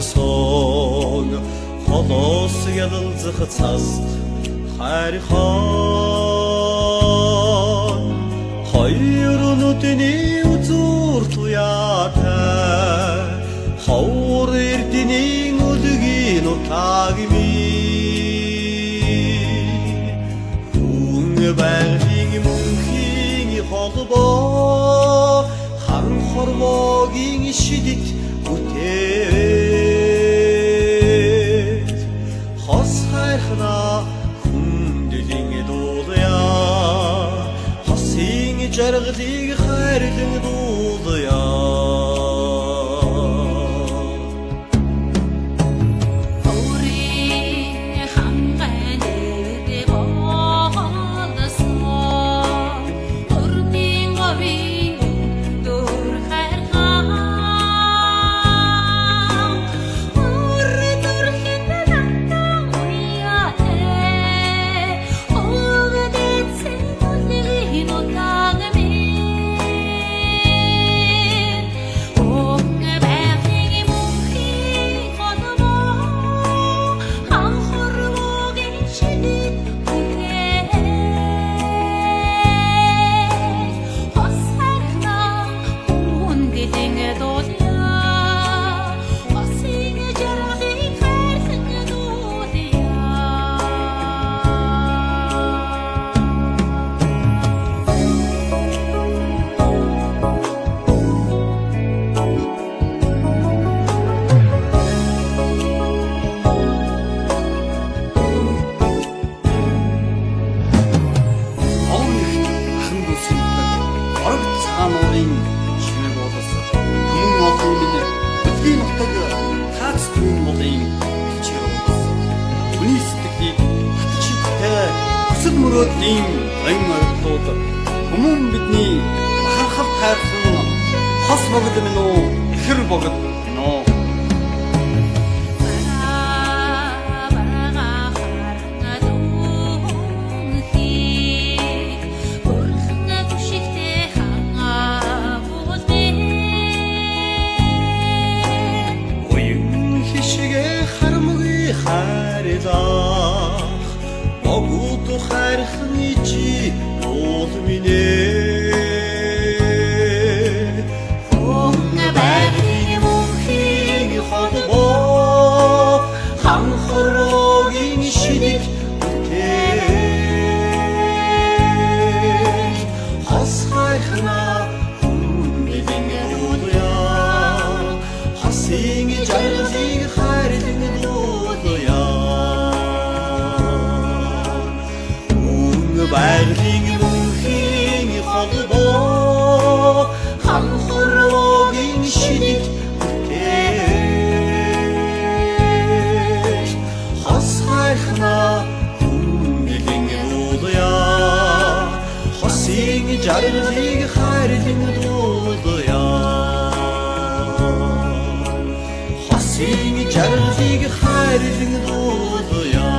сон холос ялалзах цаст хайрхан хоёр нүдний үзүр туяатай ховор эрдний үлгийн утагми хүн байгалийн мөнхийн холбоо хан хормогийн шидэт бүтээт хос хайрхна хүндэлийн дуулаа хосын жаргалыг хайрлан дуулаа мөрөөдлийн айн ойлголтууд хүмүүн бидний бахархал тайрхан хос богд минь уу ихэр богд минь уу Огут хайрхны чи уул минь хүн байгалийн мөнхийн холбоо хан хормогийн шидэт бүтээт хос хайрхна хүндэлийн дуулаа хосын жаргалыг хайрлан дуулаа байгалийн мөнхийн холбоо хан хормогийн шидэт бүтээт хос хайрхна хүндэлийн дуулаа хосын жаргалыг хайрлан дуулаа хосын жаргалыг хайрлан дуулаа